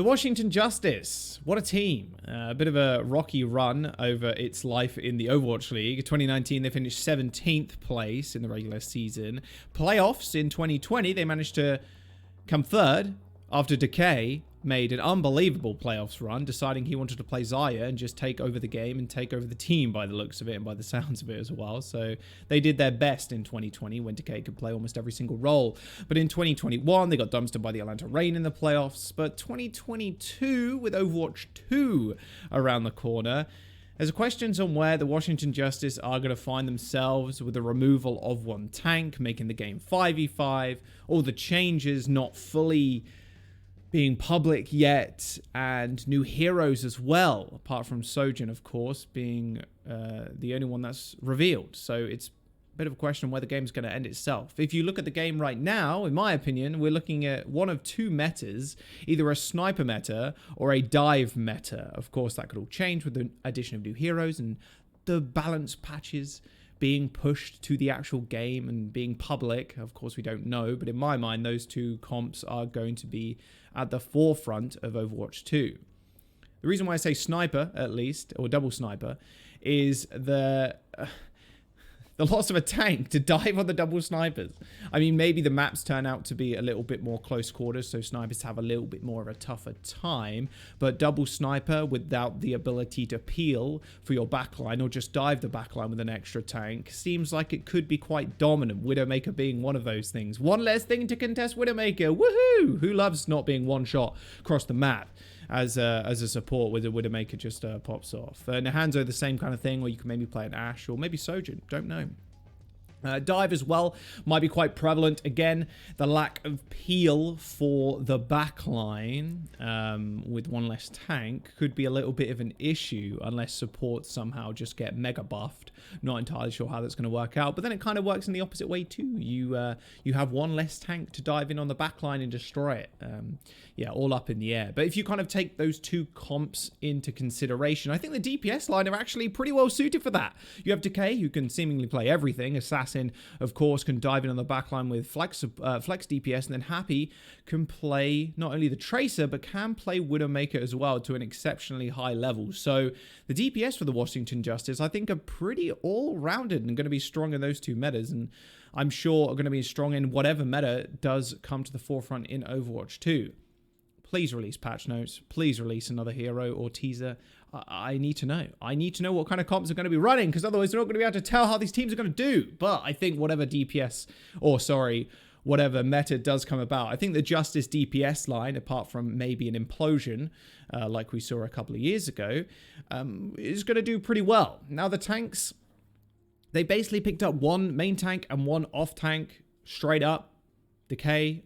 The Washington Justice, what a team. A bit of a rocky run over its life in the Overwatch League. 2019, they finished 17th place in the regular season. Playoffs in 2020, they managed to come third after Decay made an unbelievable playoffs run, deciding he wanted to play Xayah and just take over the game and take over the team by the looks of it and by the sounds of it as well. So they did their best in 2020 when Decay could play almost every single role. But in 2021, they got dumpstered by the Atlanta Reign in the playoffs. But 2022, with Overwatch 2 around the corner, there's questions on where the Washington Justice are going to find themselves with the removal of one tank, making the game 5v5, all the changes not fully being public yet, and new heroes as well, apart from Sojourn, of course, being the only one that's revealed. So it's a bit of a question on where the game's going to end itself. If you look at the game right now, in my opinion, we're looking at one of two metas, either a sniper meta or a dive meta. Of course, that could all change with the addition of new heroes and the balance patches being pushed to the actual game and being public. Of course, we don't know, but in my mind, those two comps are going to be at the forefront of Overwatch 2. The reason why I say sniper, at least, or double sniper, is the loss of a tank to dive on the double snipers. I mean, maybe the maps turn out to be a little bit more close quarters, so snipers have a little bit more of a tougher time, but double sniper without the ability to peel for your backline or just dive the backline with an extra tank seems like it could be quite dominant, Widowmaker being one of those things. One less thing to contest Widowmaker, woohoo! Who loves not being one shot across the map as a support with a Widowmaker just pops off. And Hanzo, the same kind of thing, or you can maybe play an Ashe or maybe Sojourn, don't know. Dive as well might be quite prevalent. Again, the lack of peel for the backline with one less tank could be a little bit of an issue unless supports somehow just get mega buffed. Not entirely sure how that's going to work out, but then it kind of works in the opposite way too. You have one less tank to dive in on the backline and destroy it. Yeah, all up in the air. But if you kind of take those two comps into consideration, I think the DPS line are actually pretty well suited for that. You have Decay, who can seemingly play everything. Assassin, of course, can dive in on the backline with flex DPS, and then Happy can play not only the Tracer, but can play Widowmaker as well to an exceptionally high level. So the DPS for the Washington Justice, I think, are pretty all-rounded and going to be strong in those two metas, and I'm sure are going to be strong in whatever meta does come to the forefront in Overwatch 2. Please release patch notes. Please release another hero or teaser. I need to know. I need to know what kind of comps are going to be running, because otherwise we're not going to be able to tell how these teams are going to do. But I think whatever DPS, or sorry, whatever meta does come about, I think the Justice DPS line, apart from maybe an implosion, like we saw a couple of years ago, is going to do pretty well. Now the tanks, they basically picked up one main tank and one off tank straight up. Decay,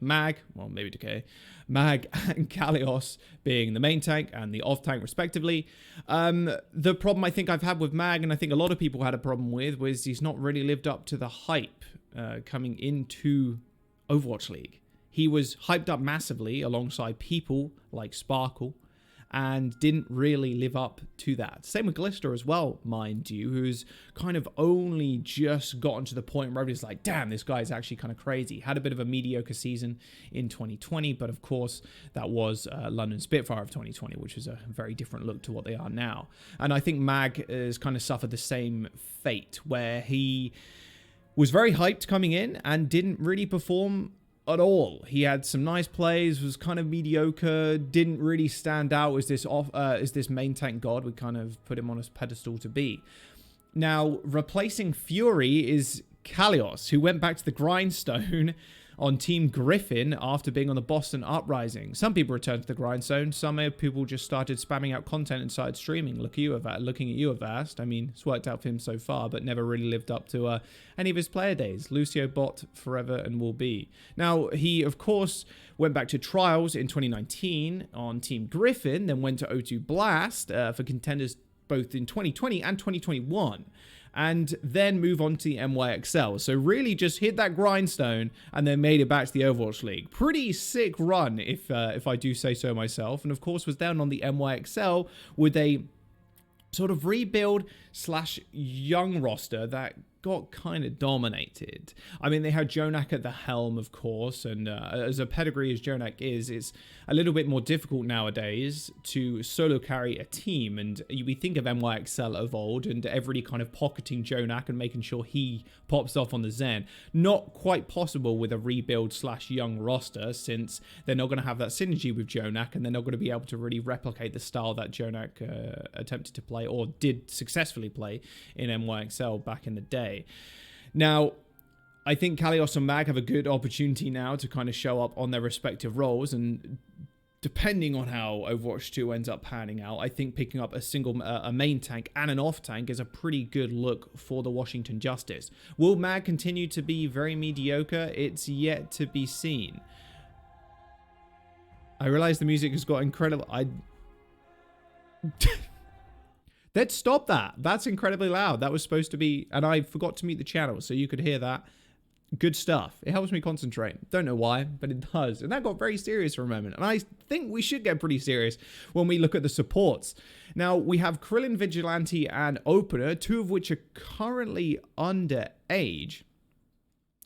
Mag, well, maybe Decay, Mag and Kalios being the main tank and the off tank respectively. The problem I think I've had with Mag, and I think a lot of people had a problem with, was he's not really lived up to the hype coming into Overwatch League. He was hyped up massively alongside people like Sparkle, and didn't really live up to that. Same with Glister as well, mind you, who's kind of only just gotten to the point where everybody's like, damn, this guy's actually kind of crazy. Had a bit of a mediocre season in 2020, but of course, that was London Spitfire of 2020, which was a very different look to what they are now. And I think Mag has kind of suffered the same fate, where he was very hyped coming in and didn't really perform at all. He had some nice plays, was kind of mediocre, didn't really stand out as this main tank god we kind of put him on a pedestal to be. Now, replacing Fury is Kalios, who went back to the grindstone on Team Griffin after being on the Boston Uprising. Some people returned to the grindstone. Some people just started spamming out content and started streaming. Looking at you, Avast. I mean, it's worked out for him so far, but never really lived up to any of his player days. Lucio bot forever and will be. Now, he, of course, went back to Trials in 2019 on Team Griffin, then went to O2 Blast for contenders both in 2020 and 2021. And then move on to the NYXL. So really just hit that grindstone and then made it back to the Overwatch League. Pretty sick run, if I do say so myself. And of course was down on the NYXL with a sort of rebuild / young roster that got kind of dominated. I mean, they had Jonak at the helm, of course, and as a pedigree as Jonak is, it's a little bit more difficult nowadays to solo carry a team. And we think of NYXL of old and everybody kind of pocketing Jonak and making sure he pops off on the Zen. Not quite possible with a rebuild / young roster, since they're not going to have that synergy with Jonak, and they're not going to be able to really replicate the style that Jonak attempted to play, or did successfully play, in NYXL back in the day. Now, I think Kalios and Mag have a good opportunity now to kind of show up on their respective roles, and depending on how Overwatch 2 ends up panning out, I think picking up a main tank and an off tank is a pretty good look for the Washington Justice. Will Mag continue to be very mediocre? It's yet to be seen. I realize the music has got incredible... Let's stop that. That's incredibly loud. That was supposed to be... And I forgot to mute the channel so you could hear that. Good stuff. It helps me concentrate. Don't know why, but it does. And that got very serious for a moment. And I think we should get pretty serious when we look at the supports. Now, we have Krillin, Vigilante, and Opener, 2 of which are currently underage,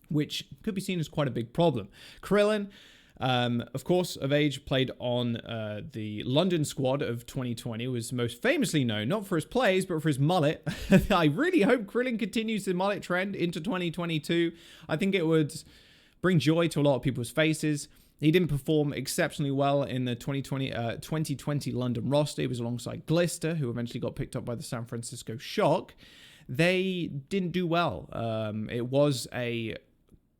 which could be seen as quite a big problem. Krillin... of course, of age, played on the London squad of 2020, was most famously known not for his plays, but for his mullet. I really hope Krillin continues the mullet trend into 2022. I think it would bring joy to a lot of people's faces. He didn't perform exceptionally well in the 2020 London roster. He was alongside Glister, who eventually got picked up by the San Francisco Shock. They didn't do well. It was a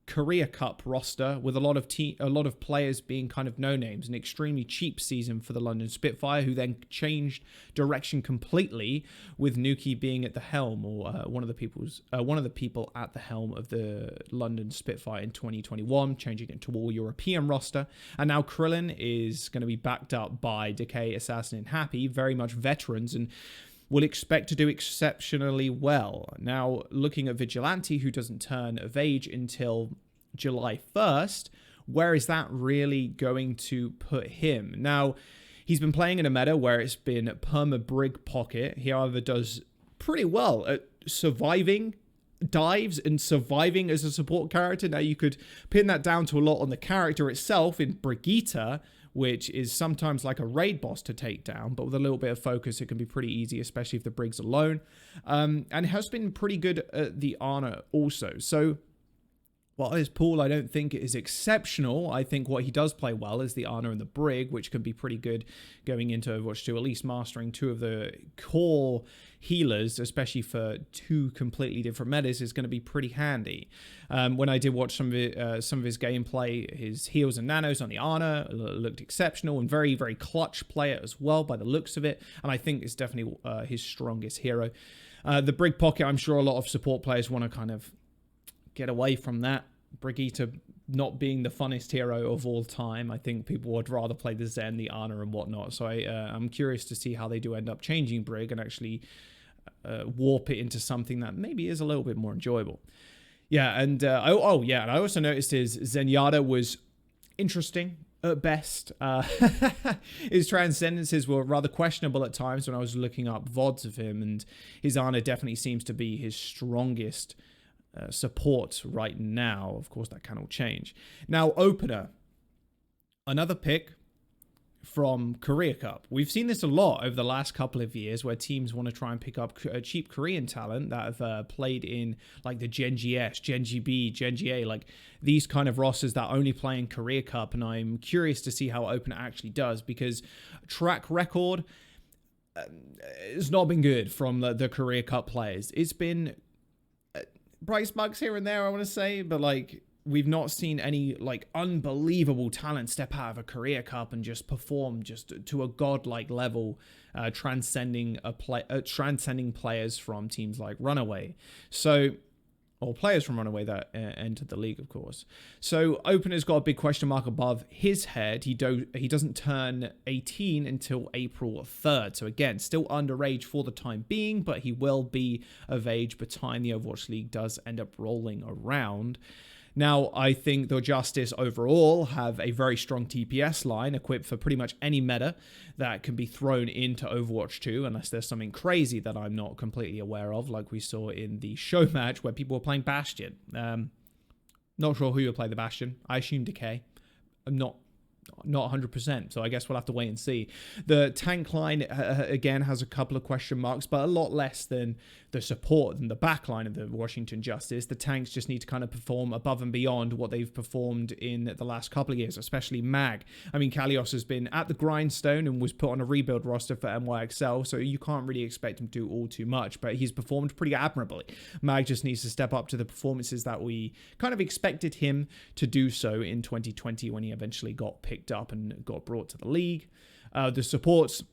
Korea Cup roster with a lot of players being kind of no-names. An extremely cheap season for the London Spitfire, who then changed direction completely with Nuki being at the helm, or one of the people at the helm of the London Spitfire in 2021, changing it to all European roster. And now Krillin is going to be backed up by Decay, Assassin, and Happy, very much veterans, and will expect to do exceptionally well. Now, looking at Vigilante, who doesn't turn of age until July 1st, where is that really going to put him? Now, he's been playing in a meta where it's been perma Brig Pocket. He, however, does pretty well at surviving dives and surviving as a support character. Now, you could pin that down to a lot on the character itself in Brigitte, which is sometimes like a raid boss to take down, but with a little bit of focus, it can be pretty easy, especially if the Brig's alone. And has been pretty good at the Ana also. So, while his pool I don't think is exceptional, I think what he does play well is the Ana and the Brig, which can be pretty good going into Overwatch 2, at least mastering 2 of the core healers, especially for 2 completely different metas, is going to be pretty handy. When I did watch some of his gameplay, his heals and nanos on the Ana looked exceptional, and very, very clutch player as well by the looks of it, and I think it's definitely his strongest hero. The Brig Pocket, I'm sure a lot of support players want to kind of get away from that. Brigitte not being the funnest hero of all time. I think people would rather play the Zen, the Ana, and whatnot. So I'm curious to see how they do end up changing Brig and actually warp it into something that maybe is a little bit more enjoyable. Yeah, and and I also noticed his Zenyatta was interesting at best. His transcendences were rather questionable at times when I was looking up VODs of him, and his Ana definitely seems to be his strongest support right now. Of course, that can all change. Now, Opener, another pick from Korea Cup. We've seen this a lot over the last couple of years, where teams want to try and pick up cheap Korean talent that have played in like the Gen G S, Gen G B, Gen G A, like these kind of rosters that only play in Korea Cup. And I'm curious to see how Opener actually does, because track record has not been good from the Korea Cup players. It's been bright sparks here and there, I want to say, but like we've not seen any like unbelievable talent step out of a Korea Cup and just perform just to a godlike level, transcending players from teams like Runaway. So, or players from Runaway that entered the league, of course. So Opener's got a big question mark above his head. He doesn't turn 18 until April 3rd. So again, still underage for the time being, but he will be of age by the time the Overwatch League does end up rolling around. Now, I think the Justice overall have a very strong DPS line equipped for pretty much any meta that can be thrown into Overwatch 2, unless there's something crazy that I'm not completely aware of, like we saw in the show match where people were playing Bastion. Not sure who will play the Bastion. I assume Decay. I'm not 100%, so I guess we'll have to wait and see. The tank line, again, has a couple of question marks, but a lot less than the support and the back line of the Washington Justice. The tanks just need to kind of perform above and beyond what they've performed in the last couple of years, especially Mag. I mean, Kalios has been at the grindstone and was put on a rebuild roster for NYXL, so you can't really expect him to do all too much, but he's performed pretty admirably. Mag just needs to step up to the performances that we kind of expected him to do so in 2020 when he eventually got picked up and got brought to the league. The supports,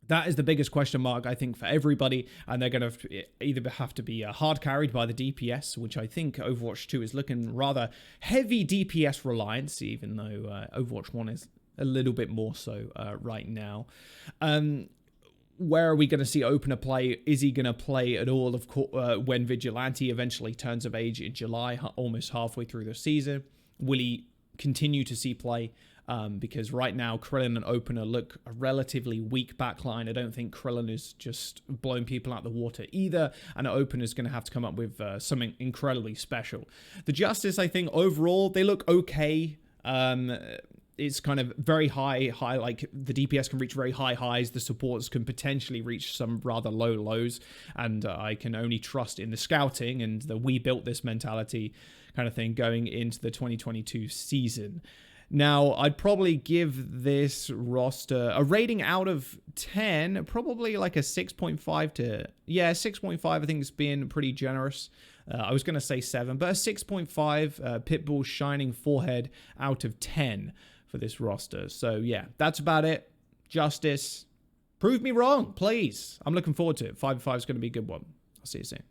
that is the biggest question mark, I think, for everybody, and they're going to either have to be hard carried by the DPS, which I think Overwatch 2 is looking rather heavy DPS reliance, even though Overwatch 1 is a little bit more so right now. Where are we going to see Opener play? Is he going to play at all when Vigilante eventually turns of age in July, almost halfway through the season? Will he continue to see play? Because right now, Krillin and Opener look a relatively weak backline. I don't think Krillin is just blowing people out the water either, and Opener is going to have to come up with something incredibly special. The Justice, I think, overall, they look okay. It's kind of very high, like the DPS can reach very high highs, the supports can potentially reach some rather low lows, and I can only trust in the scouting and the we built this mentality kind of thing going into the 2022 season. Now, I'd probably give this roster a rating out of 10, probably like a 6.5 to, 6.5. I think it's been pretty generous. I was going to say 7, but a 6.5 Pitbull Shining Forehead out of 10 for this roster. So, yeah, that's about it. Justice, prove me wrong, please. I'm looking forward to it. 5-5 is going to be a good one. I'll see you soon.